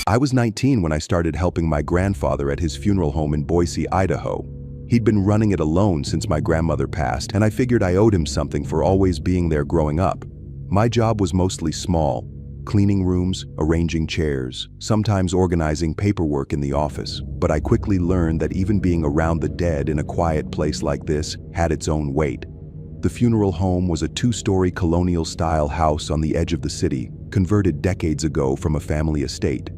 I was 19 when I started helping my grandfather at his funeral home in Boise, Idaho. He'd been running it alone since my grandmother passed, and I figured I owed him something for always being there growing up. My job was mostly small: cleaning rooms, arranging chairs, sometimes organizing paperwork in the office. But I quickly learned that even being around the dead in a quiet place like this had its own weight. The funeral home was a two-story colonial-style house on the edge of the city, converted decades ago from a family estate.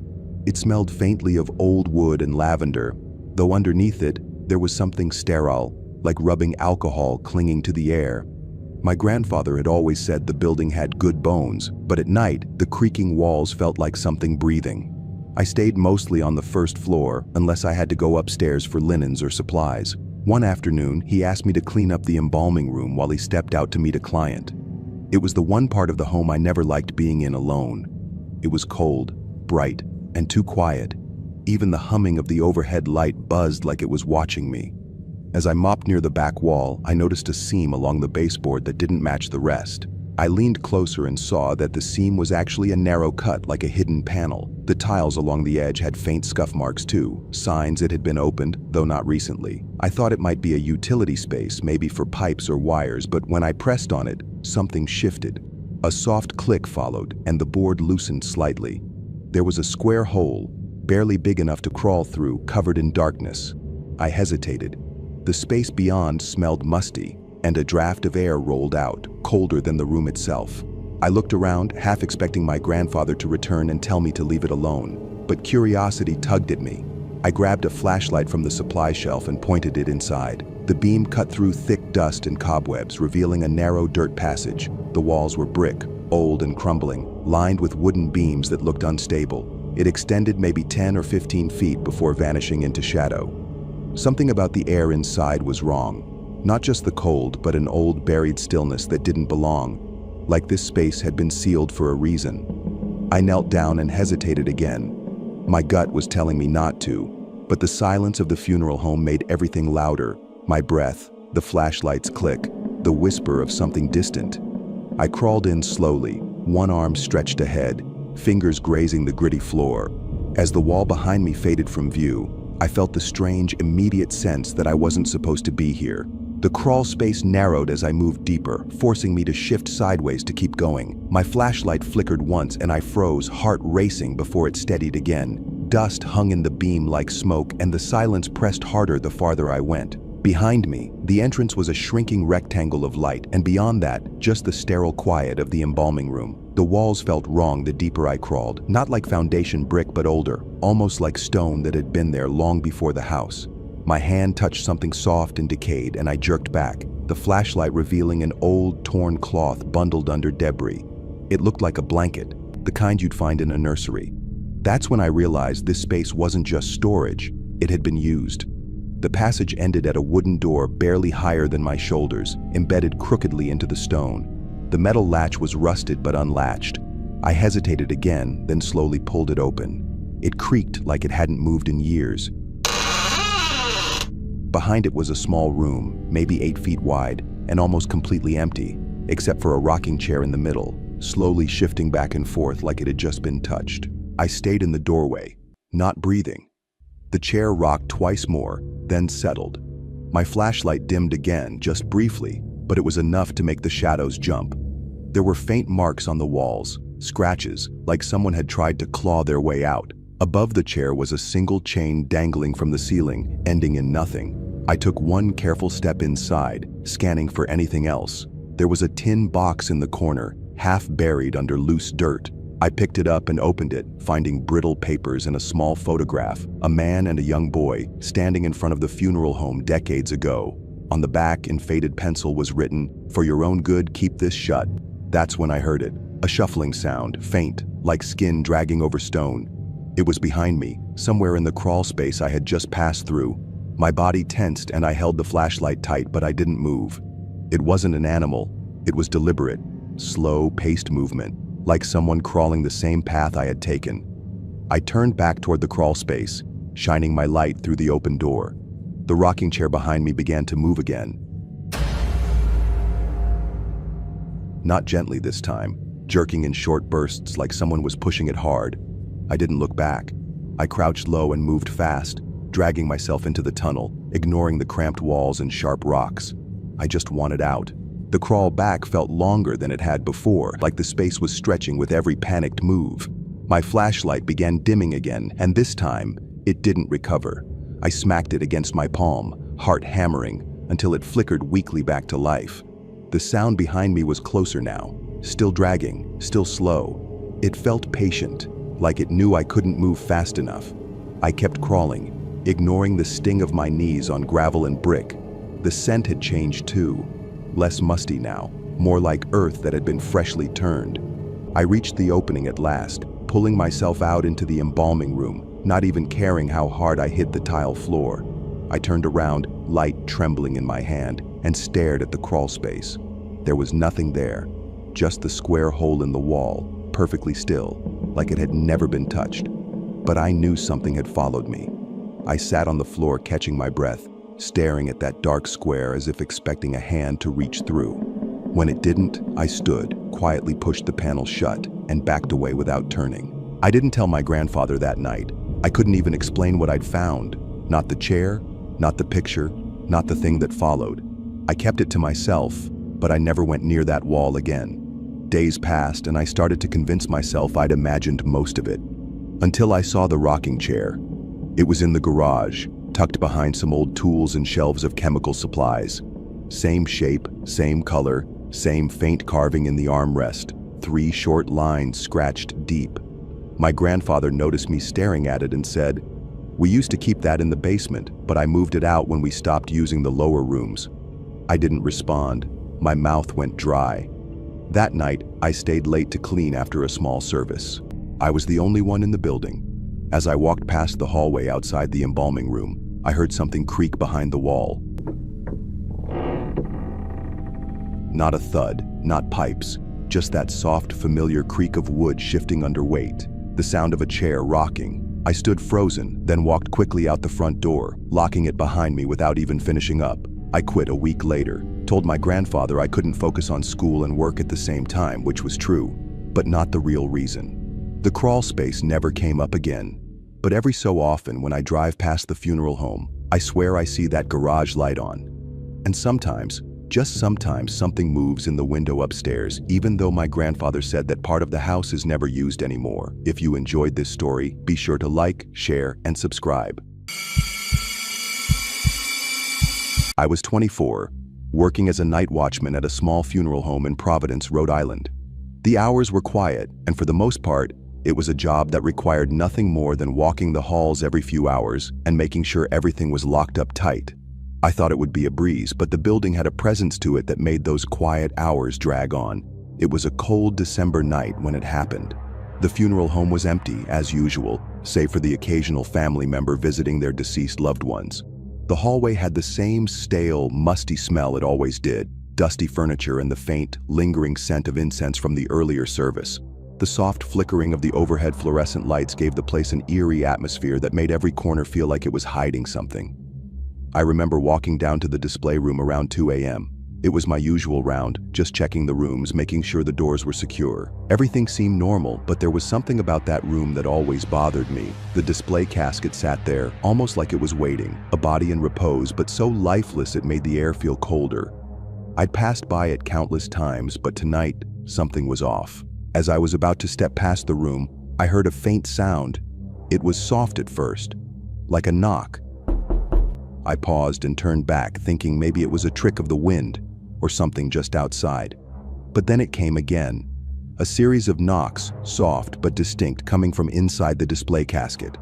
It smelled faintly of old wood and lavender, though underneath it, there was something sterile, like rubbing alcohol clinging to the air. My grandfather had always said the building had good bones, but at night, the creaking walls felt like something breathing. I stayed mostly on the first floor, unless I had to go upstairs for linens or supplies. One afternoon, he asked me to clean up the embalming room while he stepped out to meet a client. It was the one part of the home I never liked being in alone. It was cold, bright, and too quiet. Even the humming of the overhead light buzzed like it was watching me. As I mopped near the back wall, I noticed a seam along the baseboard that didn't match the rest. I leaned closer and saw that the seam was actually a narrow cut, like a hidden panel. The tiles along the edge had faint scuff marks too, signs it had been opened, though not recently. I thought it might be a utility space, maybe for pipes or wires, but when I pressed on it, something shifted. A soft click followed, and the board loosened slightly. There was a square hole, barely big enough to crawl through, covered in darkness. I hesitated. The space beyond smelled musty, and a draft of air rolled out, colder than the room itself. I looked around, half expecting my grandfather to return and tell me to leave it alone, but curiosity tugged at me. I grabbed a flashlight from the supply shelf and pointed it inside. The beam cut through thick dust and cobwebs, revealing a narrow dirt passage. The walls were brick, old and crumbling, lined with wooden beams that looked unstable. It extended maybe 10 or 15 feet before vanishing into shadow. Something about the air inside was wrong. Not just the cold, but an old buried stillness that didn't belong. Like this space had been sealed for a reason. I knelt down and hesitated again. My gut was telling me not to, but the silence of the funeral home made everything louder. My breath, the flashlight's click, the whisper of something distant. I crawled in slowly, one arm stretched ahead, fingers grazing the gritty floor. As the wall behind me faded from view, I felt the strange, immediate sense that I wasn't supposed to be here. The crawl space narrowed as I moved deeper, forcing me to shift sideways to keep going. My flashlight flickered once and I froze, heart racing before it steadied again. Dust hung in the beam like smoke, and the silence pressed harder the farther I went. Behind me, the entrance was a shrinking rectangle of light, and beyond that, just the sterile quiet of the embalming room. The walls felt wrong the deeper I crawled, not like foundation brick but older, almost like stone that had been there long before the house. My hand touched something soft and decayed, and I jerked back, the flashlight revealing an old, torn cloth bundled under debris. It looked like a blanket, the kind you'd find in a nursery. That's when I realized this space wasn't just storage, it had been used. The passage ended at a wooden door barely higher than my shoulders, embedded crookedly into the stone. The metal latch was rusted but unlatched. I hesitated again, then slowly pulled it open. It creaked like it hadn't moved in years. Behind it was a small room, maybe 8 feet wide, and almost completely empty, except for a rocking chair in the middle, slowly shifting back and forth like it had just been touched. I stayed in the doorway, not breathing. The chair rocked twice more, then settled. My flashlight dimmed again, just briefly, but it was enough to make the shadows jump. There were faint marks on the walls, scratches, like someone had tried to claw their way out. Above the chair was a single chain dangling from the ceiling, ending in nothing. I took one careful step inside, scanning for anything else. There was a tin box in the corner, half buried under loose dirt. I picked it up and opened it, finding brittle papers and a small photograph, a man and a young boy standing in front of the funeral home decades ago. On the back, in faded pencil, was written, "For your own good, keep this shut." That's when I heard it, a shuffling sound, faint, like skin dragging over stone. It was behind me, somewhere in the crawl space I had just passed through. My body tensed and I held the flashlight tight, but I didn't move. It wasn't an animal, it was deliberate, slow, paced movement, like someone crawling the same path I had taken. I turned back toward the crawl space, shining my light through the open door. The rocking chair behind me began to move again. Not gently this time, jerking in short bursts like someone was pushing it hard. I didn't look back. I crouched low and moved fast, dragging myself into the tunnel, ignoring the cramped walls and sharp rocks. I just wanted out. The crawl back felt longer than it had before, like the space was stretching with every panicked move. My flashlight began dimming again, and this time, it didn't recover. I smacked it against my palm, heart hammering, until it flickered weakly back to life. The sound behind me was closer now, still dragging, still slow. It felt patient, like it knew I couldn't move fast enough. I kept crawling, ignoring the sting of my knees on gravel and brick. The scent had changed too, less musty now, more like earth that had been freshly turned. I reached the opening at last, pulling myself out into the embalming room, not even caring how hard I hit the tile floor. I turned around, light trembling in my hand, and stared at the crawl space. There was nothing there, just the square hole in the wall, perfectly still, like it had never been touched. But I knew something had followed me. I sat on the floor catching my breath, staring at that dark square as if expecting a hand to reach through. When it didn't, I stood, quietly pushed the panel shut, and backed away without turning. I didn't tell my grandfather that night. I couldn't even explain what I'd found. Not the chair, not the picture, not the thing that followed. I kept it to myself, but I never went near that wall again. Days passed and I started to convince myself I'd imagined most of it. Until I saw the rocking chair. It was in the garage, tucked behind some old tools and shelves of chemical supplies. Same shape, same color, same faint carving in the armrest, 3 short lines scratched deep. My grandfather noticed me staring at it and said, "We used to keep that in the basement, but I moved it out when we stopped using the lower rooms." I didn't respond. My mouth went dry. That night, I stayed late to clean after a small service. I was the only one in the building. As I walked past the hallway outside the embalming room, I heard something creak behind the wall. Not a thud, not pipes, just that soft, familiar creak of wood shifting under weight, the sound of a chair rocking. I stood frozen, then walked quickly out the front door, locking it behind me without even finishing up. I quit a week later, told my grandfather I couldn't focus on school and work at the same time, which was true, but not the real reason. The crawl space never came up again, but every so often when I drive past the funeral home, I swear I see that garage light on. And sometimes, just sometimes, something moves in the window upstairs, even though my grandfather said that part of the house is never used anymore. If you enjoyed this story, be sure to like, share, and subscribe. I was 24, working as a night watchman at a small funeral home in Providence, Rhode Island. The hours were quiet, and for the most part, it was a job that required nothing more than walking the halls every few hours and making sure everything was locked up tight. I thought it would be a breeze, but the building had a presence to it that made those quiet hours drag on. It was a cold December night when it happened. The funeral home was empty, as usual, save for the occasional family member visiting their deceased loved ones. The hallway had the same stale, musty smell it always did, dusty furniture and the faint, lingering scent of incense from the earlier service. The soft flickering of the overhead fluorescent lights gave the place an eerie atmosphere that made every corner feel like it was hiding something. I remember walking down to the display room around 2 a.m. It was my usual round, just checking the rooms, making sure the doors were secure. Everything seemed normal, but there was something about that room that always bothered me. The display casket sat there, almost like it was waiting, a body in repose, but so lifeless it made the air feel colder. I'd passed by it countless times, but tonight, something was off. As I was about to step past the room, I heard a faint sound. It was soft at first, like a knock. I paused and turned back, thinking maybe it was a trick of the wind or something just outside. But then it came again. A series of knocks, soft but distinct, coming from inside the display casket.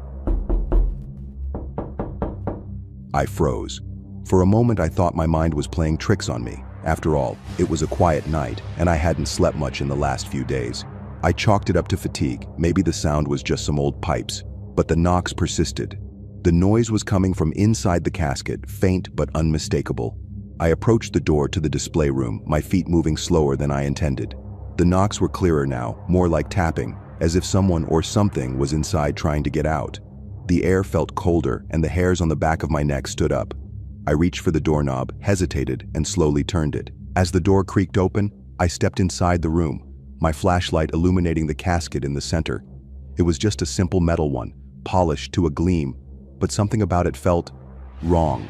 I froze. For a moment I thought my mind was playing tricks on me. After all, it was a quiet night, and I hadn't slept much in the last few days. I chalked it up to fatigue. Maybe the sound was just some old pipes. But the knocks persisted. The noise was coming from inside the casket, faint but unmistakable. I approached the door to the display room, my feet moving slower than I intended. The knocks were clearer now, more like tapping, as if someone or something was inside trying to get out. The air felt colder, and the hairs on the back of my neck stood up. I reached for the doorknob, hesitated, and slowly turned it. As the door creaked open, I stepped inside the room, my flashlight illuminating the casket in the center. It was just a simple metal one, polished to a gleam, but something about it felt wrong.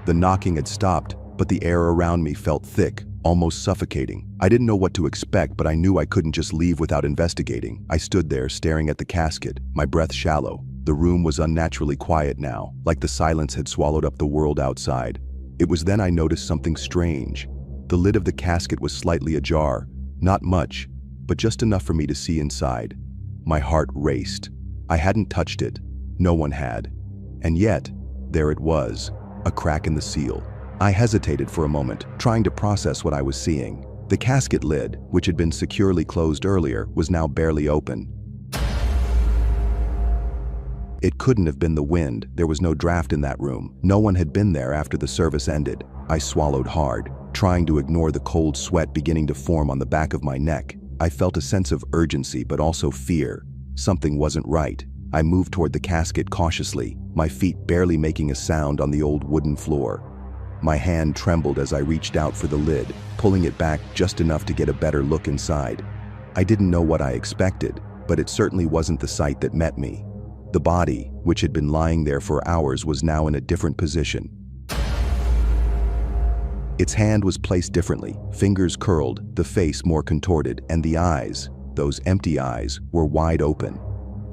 The knocking had stopped, but the air around me felt thick, almost suffocating. I didn't know what to expect, but I knew I couldn't just leave without investigating. I stood there staring at the casket, my breath shallow. The room was unnaturally quiet now, like the silence had swallowed up the world outside. It was then I noticed something strange. The lid of the casket was slightly ajar, not much, but just enough for me to see inside. My heart raced. I hadn't touched it. No one had. And yet, there it was, a crack in the seal. I hesitated for a moment, trying to process what I was seeing. The casket lid, which had been securely closed earlier, was now barely open. It couldn't have been the wind. There was no draft in that room. No one had been there after the service ended. I swallowed hard, trying to ignore the cold sweat beginning to form on the back of my neck. I felt a sense of urgency, but also fear. Something wasn't right. I moved toward the casket cautiously, my feet barely making a sound on the old wooden floor. My hand trembled as I reached out for the lid, pulling it back just enough to get a better look inside. I didn't know what I expected, but it certainly wasn't the sight that met me. The body, which had been lying there for hours, was now in a different position. Its hand was placed differently, fingers curled, the face more contorted, and the eyes, those empty eyes, were wide open.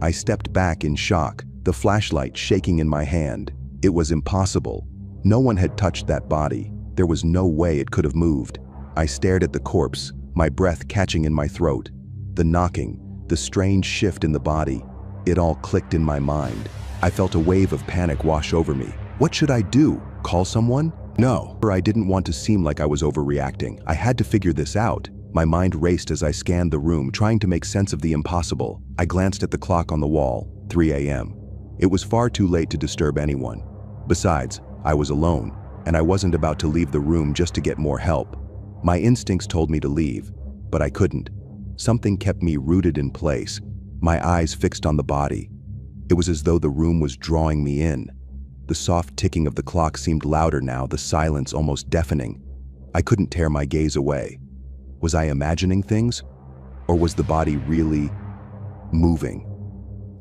I stepped back in shock, the flashlight shaking in my hand. It was impossible. No one had touched that body. There was no way it could have moved. I stared at the corpse, my breath catching in my throat. The knocking, the strange shift in the body, it all clicked in my mind. I felt a wave of panic wash over me. What should I do? Call someone? No. I didn't want to seem like I was overreacting. I had to figure this out. My mind raced as I scanned the room, trying to make sense of the impossible. I glanced at the clock on the wall, 3 a.m. It was far too late to disturb anyone. Besides, I was alone, and I wasn't about to leave the room just to get more help. My instincts told me to leave, but I couldn't. Something kept me rooted in place, my eyes fixed on the body. It was as though the room was drawing me in. The soft ticking of the clock seemed louder now, the silence almost deafening. I couldn't tear my gaze away. Was I imagining things? Or was the body really moving?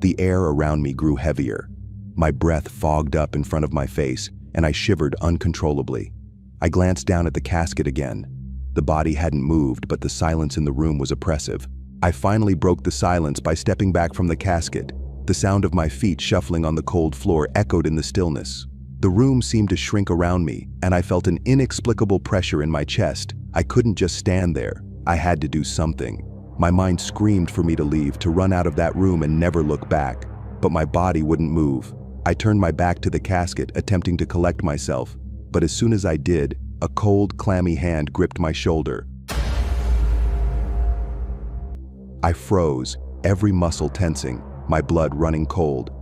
The air around me grew heavier. My breath fogged up in front of my face, and I shivered uncontrollably. I glanced down at the casket again. The body hadn't moved, but the silence in the room was oppressive. I finally broke the silence by stepping back from the casket. The sound of my feet shuffling on the cold floor echoed in the stillness. The room seemed to shrink around me, and I felt an inexplicable pressure in my chest. I couldn't just stand there. I had to do something. My mind screamed for me to leave, to run out of that room and never look back. But my body wouldn't move. I turned my back to the casket, attempting to collect myself. But as soon as I did, a cold, clammy hand gripped my shoulder. I froze, every muscle tensing, my blood running cold.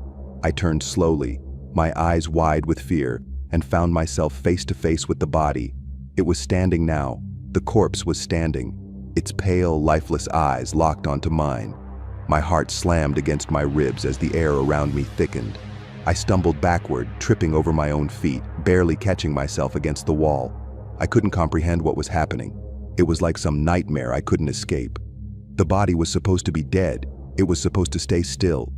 I turned slowly, my eyes wide with fear, and found myself face to face with the body. It was standing now. The corpse was standing, its pale, lifeless eyes locked onto mine. My heart slammed against my ribs as the air around me thickened. I stumbled backward, tripping over my own feet, barely catching myself against the wall. I couldn't comprehend what was happening. It was like some nightmare I couldn't escape. The body was supposed to be dead. It was supposed to stay still.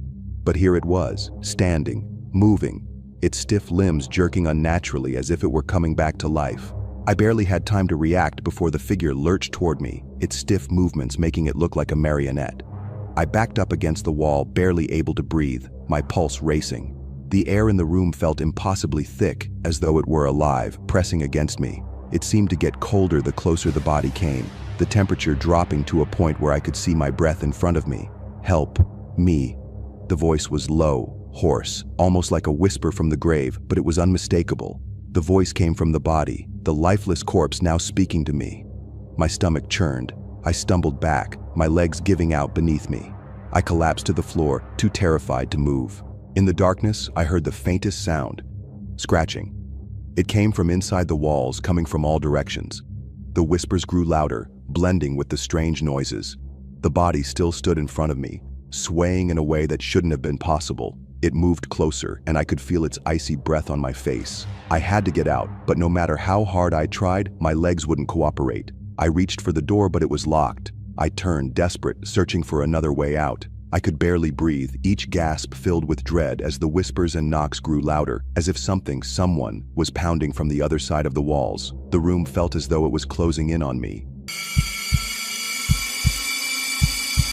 But here it was, standing, moving, its stiff limbs jerking unnaturally as if it were coming back to life. I barely had time to react before the figure lurched toward me, its stiff movements making it look like a marionette. I backed up against the wall, barely able to breathe, my pulse racing. The air in the room felt impossibly thick, as though it were alive, pressing against me. It seemed to get colder the closer the body came, the temperature dropping to a point where I could see my breath in front of me. Help. Me. The voice was low, hoarse, almost like a whisper from the grave, but it was unmistakable. The voice came from the body, the lifeless corpse now speaking to me. My stomach churned. I stumbled back, my legs giving out beneath me. I collapsed to the floor, too terrified to move. In the darkness, I heard the faintest sound. Scratching. It came from inside the walls, coming from all directions. The whispers grew louder, blending with the strange noises. The body still stood in front of me, swaying in a way that shouldn't have been possible. It moved closer, and I could feel its icy breath on my face. I had to get out, but no matter how hard I tried, my legs wouldn't cooperate. I reached for the door, but it was locked. I turned, desperate, searching for another way out. I could barely breathe, each gasp filled with dread as the whispers and knocks grew louder, as if someone was pounding from the other side of the walls. The room felt as though it was closing in on me.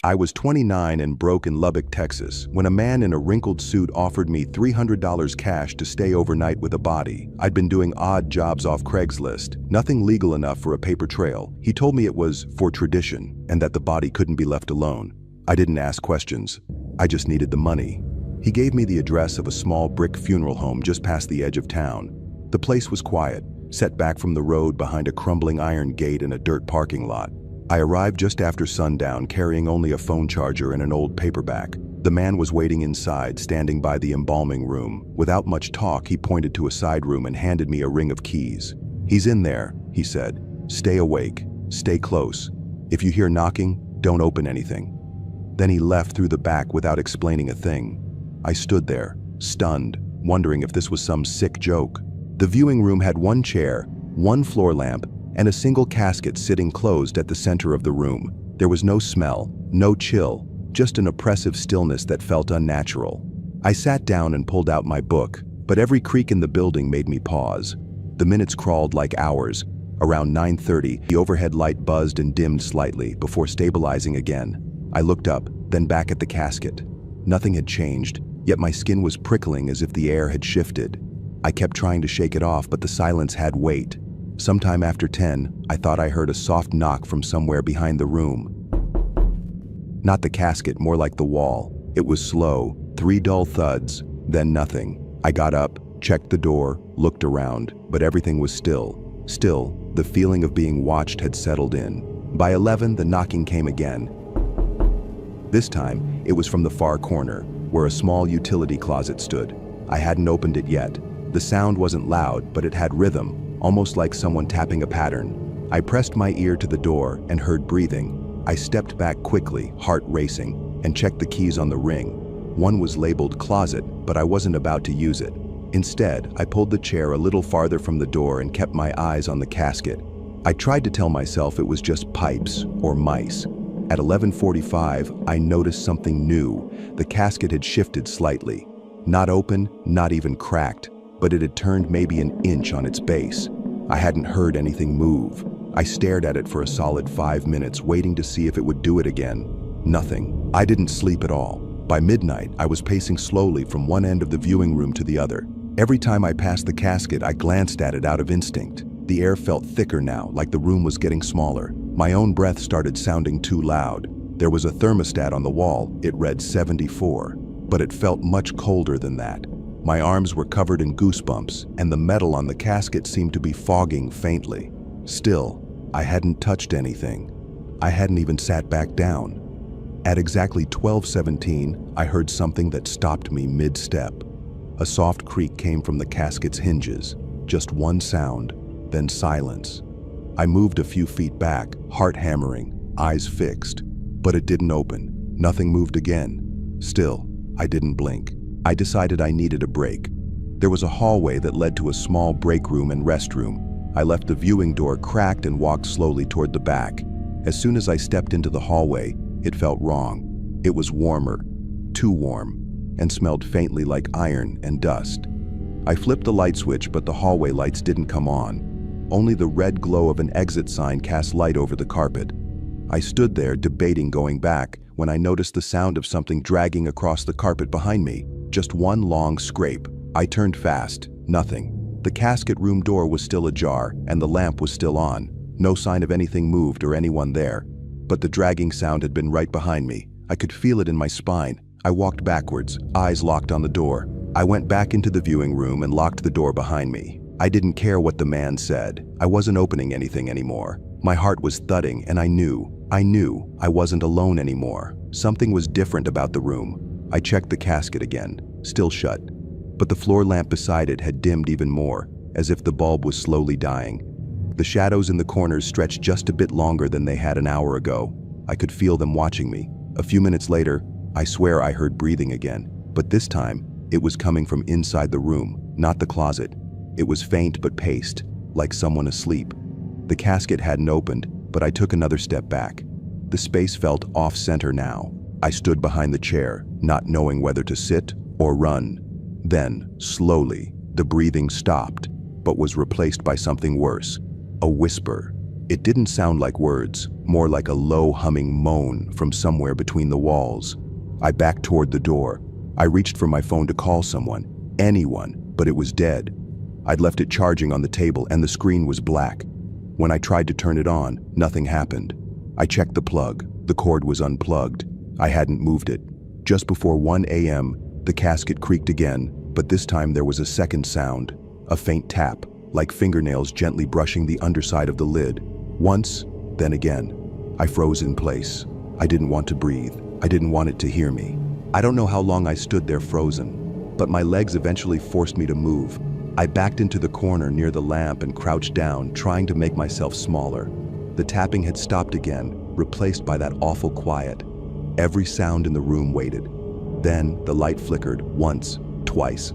I was 29 and broke in Lubbock, Texas, when a man in a wrinkled suit offered me $300 cash to stay overnight with a body. I'd been doing odd jobs off Craigslist, nothing legal enough for a paper trail. He told me it was for tradition and that the body couldn't be left alone. I didn't ask questions. I just needed the money. He gave me the address of a small brick funeral home just past the edge of town. The place was quiet, set back from the road behind a crumbling iron gate in a dirt parking lot. I arrived just after sundown, carrying only a phone charger and an old paperback. The man was waiting inside, standing by the embalming room. Without much talk, he pointed to a side room and handed me a ring of keys. "He's in there," he said. "Stay awake. Stay close. If you hear knocking, don't open anything." Then he left through the back without explaining a thing. I stood there, stunned, wondering if this was some sick joke. The viewing room had one chair, one floor lamp, and a single casket sitting closed at the center of the room. There was no smell, no chill, just an oppressive stillness that felt unnatural. I sat down and pulled out my book, but every creak in the building made me pause. The minutes crawled like hours. Around 9:30, the overhead light buzzed and dimmed slightly before stabilizing again. I looked up, then back at the casket. Nothing had changed, yet my skin was prickling as if the air had shifted. I kept trying to shake it off, but the silence had weight. Sometime after 10, I thought I heard a soft knock from somewhere behind the room. Not the casket, more like the wall. It was slow, 3 dull thuds, then nothing. I got up, checked the door, looked around, but everything was still. Still, the feeling of being watched had settled in. By 11, the knocking came again. This time, it was from the far corner, where a small utility closet stood. I hadn't opened it yet. The sound wasn't loud, but it had rhythm, almost like someone tapping a pattern. I pressed my ear to the door and heard breathing. I stepped back quickly, heart racing, and checked the keys on the ring. One was labeled closet, but I wasn't about to use it. Instead, I pulled the chair a little farther from the door and kept my eyes on the casket. I tried to tell myself it was just pipes or mice. At 11:45, I noticed something new. The casket had shifted slightly. Not open, not even cracked, but it had turned maybe an inch on its base. I hadn't heard anything move. I stared at it for a solid 5 minutes, waiting to see if it would do it again. Nothing. I didn't sleep at all. By midnight, I was pacing slowly from one end of the viewing room to the other. Every time I passed the casket, I glanced at it out of instinct. The air felt thicker now, like the room was getting smaller. My own breath started sounding too loud. There was a thermostat on the wall. It read 74, but it felt much colder than that. My arms were covered in goosebumps, and the metal on the casket seemed to be fogging faintly. Still, I hadn't touched anything. I hadn't even sat back down. At exactly 12:17, I heard something that stopped me mid-step. A soft creak came from the casket's hinges. Just one sound, then silence. I moved a few feet back, heart hammering, eyes fixed. But it didn't open. Nothing moved again. Still, I didn't blink. I decided I needed a break. There was a hallway that led to a small break room and restroom. I left the viewing door cracked and walked slowly toward the back. As soon as I stepped into the hallway, it felt wrong. It was warmer, too warm, and smelled faintly like iron and dust. I flipped the light switch, but the hallway lights didn't come on. Only the red glow of an exit sign cast light over the carpet. I stood there debating going back when I noticed the sound of something dragging across the carpet behind me. Just one long scrape. I turned fast. Nothing. The casket room door was still ajar, and the lamp was still on. No sign of anything moved or anyone there. But the dragging sound had been right behind me. I could feel it in my spine. I walked backwards, eyes locked on the door. I went back into the viewing room and locked the door behind me. I didn't care what the man said. I wasn't opening anything anymore. My heart was thudding, and I knew I wasn't alone anymore. Something was different about the room. I checked the casket again, still shut. But the floor lamp beside it had dimmed even more, as if the bulb was slowly dying. The shadows in the corners stretched just a bit longer than they had an hour ago. I could feel them watching me. A few minutes later, I swear I heard breathing again. But this time, it was coming from inside the room, not the closet. It was faint but paced, like someone asleep. The casket hadn't opened, but I took another step back. The space felt off-center now. I stood behind the chair, not knowing whether to sit or run. Then, slowly, the breathing stopped, but was replaced by something worse, a whisper. It didn't sound like words, more like a low humming moan from somewhere between the walls. I backed toward the door. I reached for my phone to call someone, anyone, but it was dead. I'd left it charging on the table and the screen was black. When I tried to turn it on, nothing happened. I checked the plug. The cord was unplugged. I hadn't moved it. Just before 1 a.m., the casket creaked again, but this time there was a second sound, a faint tap, like fingernails gently brushing the underside of the lid. Once, then again. I froze in place. I didn't want to breathe. I didn't want it to hear me. I don't know how long I stood there frozen, but my legs eventually forced me to move. I backed into the corner near the lamp and crouched down, trying to make myself smaller. The tapping had stopped again, replaced by that awful quiet. Every sound in the room waited. Then the light flickered once, twice.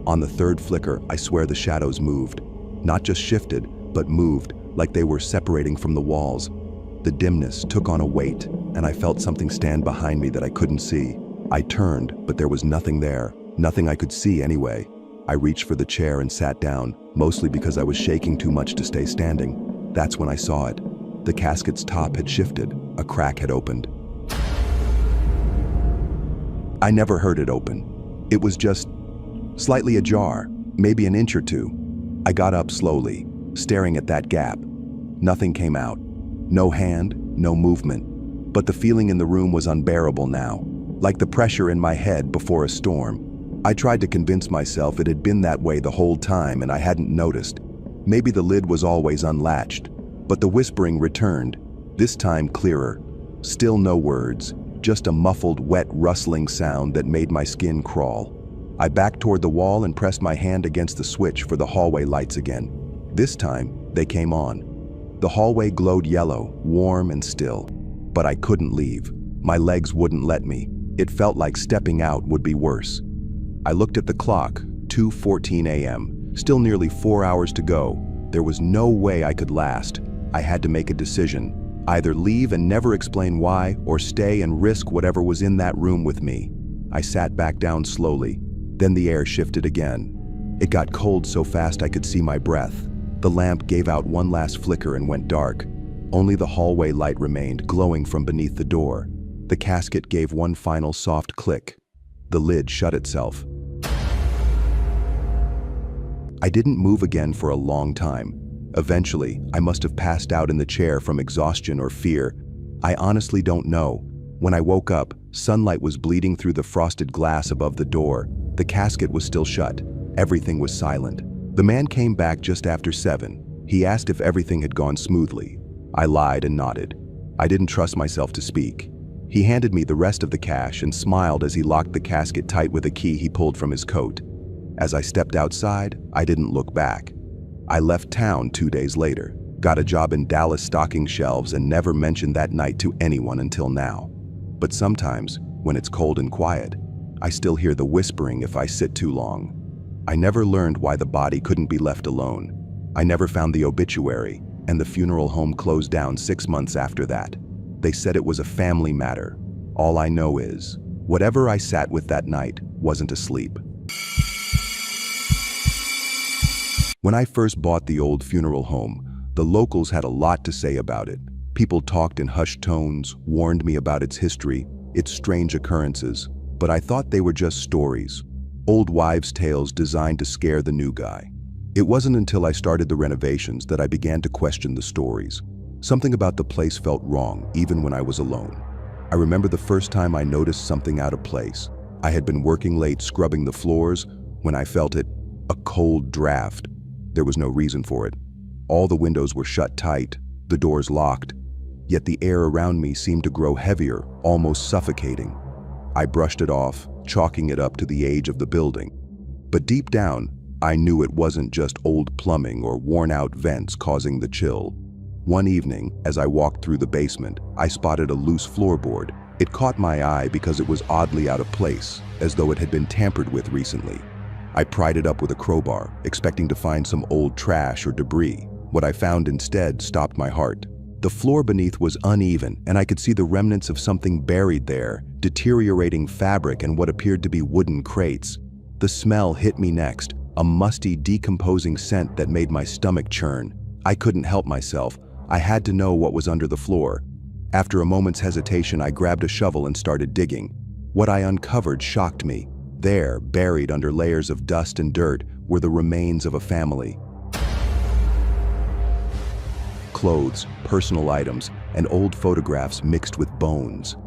On the third flicker, I swear the shadows moved. Not just shifted, but moved, like they were separating from the walls. The dimness took on a weight, and I felt something stand behind me that I couldn't see. I turned, but there was nothing there. Nothing I could see anyway. I reached for the chair and sat down, mostly because I was shaking too much to stay standing. That's when I saw it. The casket's top had shifted. A crack had opened. I never heard it open. It was just slightly ajar, maybe an inch or two. I got up slowly, staring at that gap. Nothing came out. No hand, no movement. But the feeling in the room was unbearable now, like the pressure in my head before a storm. I tried to convince myself it had been that way the whole time and I hadn't noticed. Maybe the lid was always unlatched. But the whispering returned, this time clearer. Still no words, just a muffled, wet, rustling sound that made my skin crawl. I backed toward the wall and pressed my hand against the switch for the hallway lights again. This time, they came on. The hallway glowed yellow, warm and still. But I couldn't leave. My legs wouldn't let me. It felt like stepping out would be worse. I looked at the clock, 2:14 a.m., still nearly 4 hours to go. There was no way I could last. I had to make a decision. Either leave and never explain why, or stay and risk whatever was in that room with me. I sat back down slowly. Then the air shifted again. It got cold so fast I could see my breath. The lamp gave out one last flicker and went dark. Only the hallway light remained, glowing from beneath the door. The casket gave one final soft click. The lid shut itself. I didn't move again for a long time. Eventually, I must have passed out in the chair from exhaustion or fear. I honestly don't know. When I woke up, sunlight was bleeding through the frosted glass above the door. The casket was still shut. Everything was silent. The man came back just after 7. He asked if everything had gone smoothly. I lied and nodded. I didn't trust myself to speak. He handed me the rest of the cash and smiled as he locked the casket tight with a key he pulled from his coat. As I stepped outside, I didn't look back. I left town 2 days later, got a job in Dallas stocking shelves and never mentioned that night to anyone until now. But sometimes, when it's cold and quiet, I still hear the whispering if I sit too long. I never learned why the body couldn't be left alone. I never found the obituary, and the funeral home closed down 6 months after that. They said it was a family matter. All I know is, whatever I sat with that night wasn't asleep. When I first bought the old funeral home, the locals had a lot to say about it. People talked in hushed tones, warned me about its history, its strange occurrences, but I thought they were just stories, old wives' tales designed to scare the new guy. It wasn't until I started the renovations that I began to question the stories. Something about the place felt wrong, even when I was alone. I remember the first time I noticed something out of place. I had been working late scrubbing the floors when I felt it, a cold draft. There was no reason for it. All the windows were shut tight, the doors locked, yet the air around me seemed to grow heavier, almost suffocating. I brushed it off, chalking it up to the age of the building. But deep down, I knew it wasn't just old plumbing or worn-out vents causing the chill. One evening, as I walked through the basement, I spotted a loose floorboard. It caught my eye because it was oddly out of place, as though it had been tampered with recently. I pried it up with a crowbar, expecting to find some old trash or debris. What I found instead stopped my heart. The floor beneath was uneven, and I could see the remnants of something buried there, deteriorating fabric and what appeared to be wooden crates. The smell hit me next, a musty, decomposing scent that made my stomach churn. I couldn't help myself. I had to know what was under the floor. After a moment's hesitation, I grabbed a shovel and started digging. What I uncovered shocked me. There, buried under layers of dust and dirt, were the remains of a family. Clothes, personal items, and old photographs mixed with bones.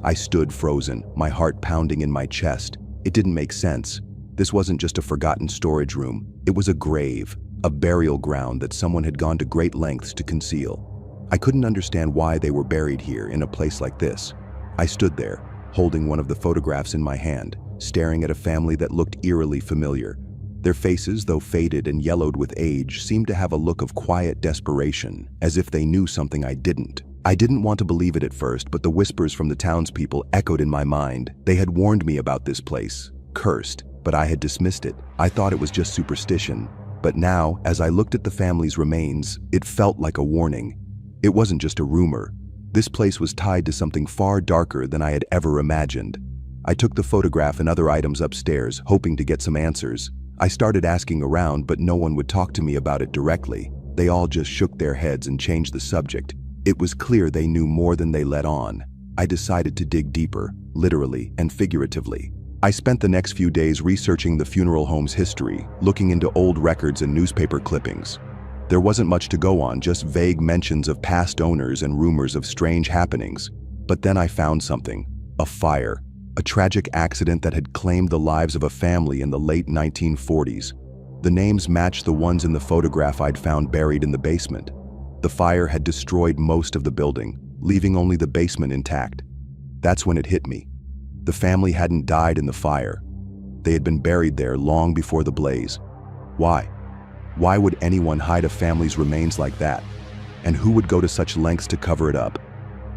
I stood frozen, my heart pounding in my chest. It didn't make sense. This wasn't just a forgotten storage room. It was a grave, a burial ground that someone had gone to great lengths to conceal. I couldn't understand why they were buried here in a place like this. I stood there, holding one of the photographs in my hand, staring at a family that looked eerily familiar. Their faces, though faded and yellowed with age, seemed to have a look of quiet desperation, as if they knew something I didn't. I didn't want to believe it at first, but the whispers from the townspeople echoed in my mind. They had warned me about this place, cursed, but I had dismissed it. I thought it was just superstition. But now, as I looked at the family's remains, it felt like a warning. It wasn't just a rumor. This place was tied to something far darker than I had ever imagined. I took the photograph and other items upstairs, hoping to get some answers. I started asking around, but no one would talk to me about it directly. They all just shook their heads and changed the subject. It was clear they knew more than they let on. I decided to dig deeper, literally and figuratively. I spent the next few days researching the funeral home's history, looking into old records and newspaper clippings. There wasn't much to go on, just vague mentions of past owners and rumors of strange happenings. But then I found something: a fire. A tragic accident that had claimed the lives of a family in the late 1940s. The names matched the ones in the photograph I'd found buried in the basement. The fire had destroyed most of the building, leaving only the basement intact. That's when it hit me. The family hadn't died in the fire. They had been buried there long before the blaze. Why? Why would anyone hide a family's remains like that? And who would go to such lengths to cover it up?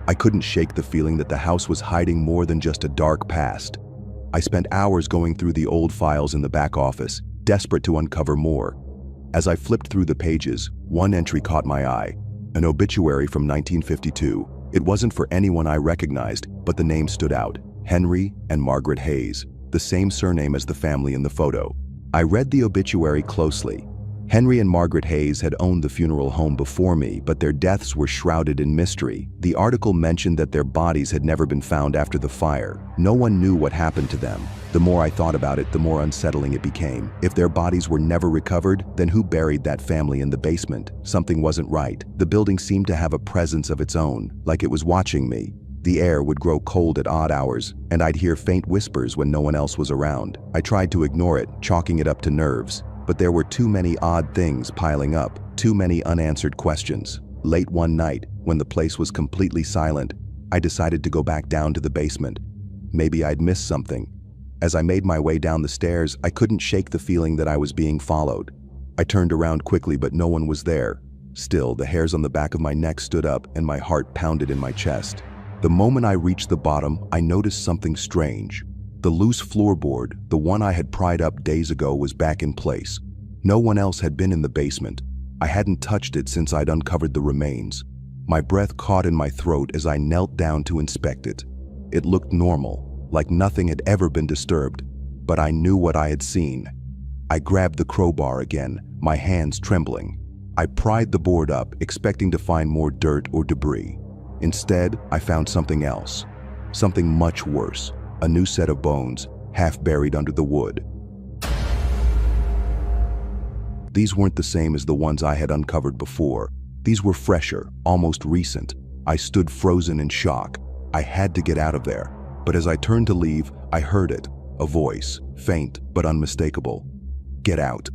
I couldn't shake the feeling that the house was hiding more than just a dark past. I spent hours going through the old files in the back office, desperate to uncover more. As I flipped through the pages, one entry caught my eye: an obituary from 1952. It wasn't for anyone I recognized, but the name stood out: Henry and Margaret Hayes, the same surname as the family in the photo. I read the obituary closely. Henry and Margaret Hayes had owned the funeral home before me, but their deaths were shrouded in mystery. The article mentioned that their bodies had never been found after the fire. No one knew what happened to them. The more I thought about it, the more unsettling it became. If their bodies were never recovered, then who buried that family in the basement? Something wasn't right. The building seemed to have a presence of its own, like it was watching me. The air would grow cold at odd hours, and I'd hear faint whispers when no one else was around. I tried to ignore it, chalking it up to nerves. But there were too many odd things piling up, too many unanswered questions. Late one night, when the place was completely silent, I decided to go back down to the basement. Maybe I'd missed something. As I made my way down the stairs, I couldn't shake the feeling that I was being followed. I turned around quickly, but no one was there. Still, the hairs on the back of my neck stood up and my heart pounded in my chest. The moment I reached the bottom, I noticed something strange. The loose floorboard, the one I had pried up days ago, was back in place. No one else had been in the basement. I hadn't touched it since I'd uncovered the remains. My breath caught in my throat as I knelt down to inspect it. It looked normal, like nothing had ever been disturbed, but I knew what I had seen. I grabbed the crowbar again, my hands trembling. I pried the board up, expecting to find more dirt or debris. Instead, I found something else. Something much worse. A new set of bones, half buried under the wood. These weren't the same as the ones I had uncovered before. These were fresher, almost recent. I stood frozen in shock. I had to get out of there. But as I turned to leave, I heard it. A voice, faint but unmistakable. "Get out."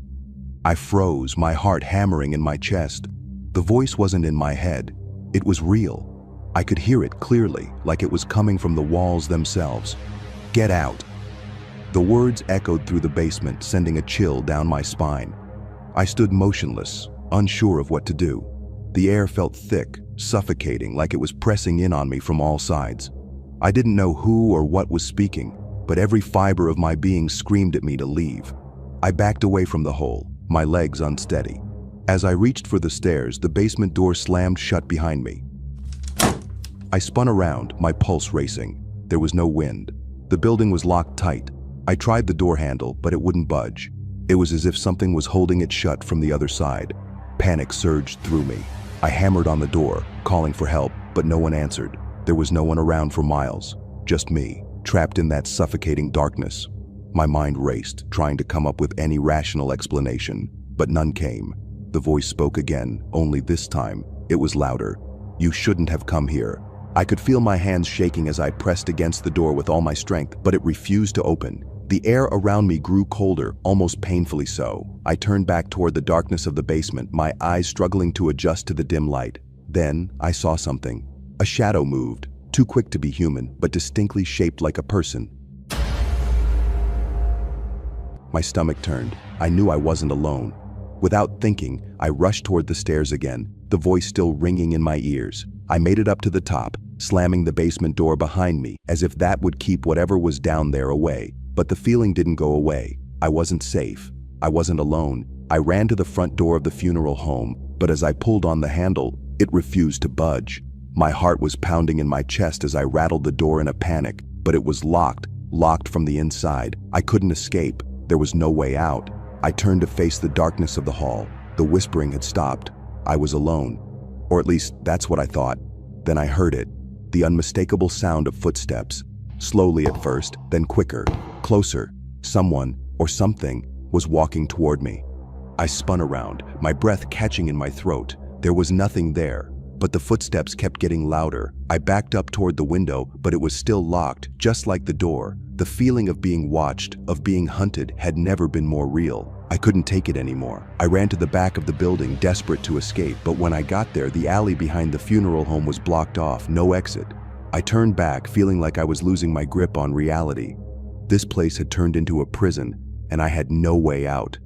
I froze, my heart hammering in my chest. The voice wasn't in my head. It was real. I could hear it clearly, like it was coming from the walls themselves. "Get out." The words echoed through the basement, sending a chill down my spine. I stood motionless, unsure of what to do. The air felt thick, suffocating, like it was pressing in on me from all sides. I didn't know who or what was speaking, but every fiber of my being screamed at me to leave. I backed away from the hole, my legs unsteady. As I reached for the stairs, the basement door slammed shut behind me. I spun around, my pulse racing. There was no wind. The building was locked tight. I tried the door handle, but it wouldn't budge. It was as if something was holding it shut from the other side. Panic surged through me. I hammered on the door, calling for help, but no one answered. There was no one around for miles. Just me, trapped in that suffocating darkness. My mind raced, trying to come up with any rational explanation, but none came. The voice spoke again, only this time, it was louder. "You shouldn't have come here." I could feel my hands shaking as I pressed against the door with all my strength, but it refused to open. The air around me grew colder, almost painfully so. I turned back toward the darkness of the basement, my eyes struggling to adjust to the dim light. Then, I saw something. A shadow moved, too quick to be human, but distinctly shaped like a person. My stomach turned. I knew I wasn't alone. Without thinking, I rushed toward the stairs again, the voice still ringing in my ears. I made it up to the top, slamming the basement door behind me, as if that would keep whatever was down there away. But the feeling didn't go away. I wasn't safe. I wasn't alone. I ran to the front door of the funeral home, but as I pulled on the handle, it refused to budge. My heart was pounding in my chest as I rattled the door in a panic, but it was locked from the inside. I couldn't escape. There was no way out. I turned to face the darkness of the hall. The whispering had stopped. I was alone. Or at least, that's what I thought. Then I heard it. The unmistakable sound of footsteps. Slowly at first, then quicker, closer. Someone, or something, was walking toward me. I spun around, my breath catching in my throat. There was nothing there, but the footsteps kept getting louder. I backed up toward the window, but it was still locked, just like the door. The feeling of being watched, of being hunted, had never been more real. I couldn't take it anymore. I ran to the back of the building, desperate to escape, but when I got there, the alley behind the funeral home was blocked off, no exit. I turned back, feeling like I was losing my grip on reality. This place had turned into a prison, and I had no way out.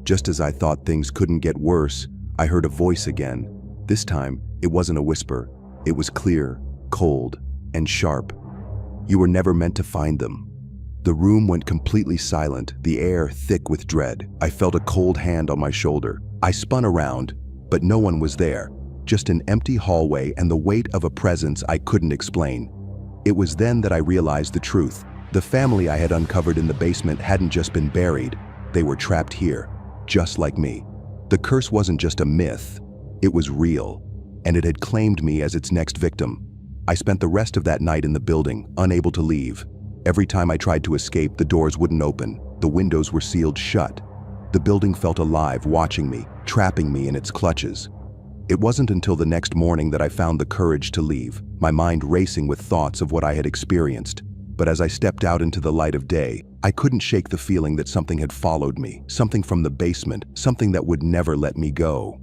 Just as I thought things couldn't get worse, I heard a voice again. This time, it wasn't a whisper. It was clear, cold, and sharp. "You were never meant to find them." The room went completely silent, the air thick with dread. I felt a cold hand on my shoulder. I spun around, but no one was there. Just an empty hallway and the weight of a presence I couldn't explain. It was then that I realized the truth. The family I had uncovered in the basement hadn't just been buried. They were trapped here, just like me. The curse wasn't just a myth. It was real, and it had claimed me as its next victim. I spent the rest of that night in the building, unable to leave. Every time I tried to escape, the doors wouldn't open. The windows were sealed shut. The building felt alive, watching me, trapping me in its clutches. It wasn't until the next morning that I found the courage to leave, my mind racing with thoughts of what I had experienced. But as I stepped out into the light of day, I couldn't shake the feeling that something had followed me, something from the basement, something that would never let me go.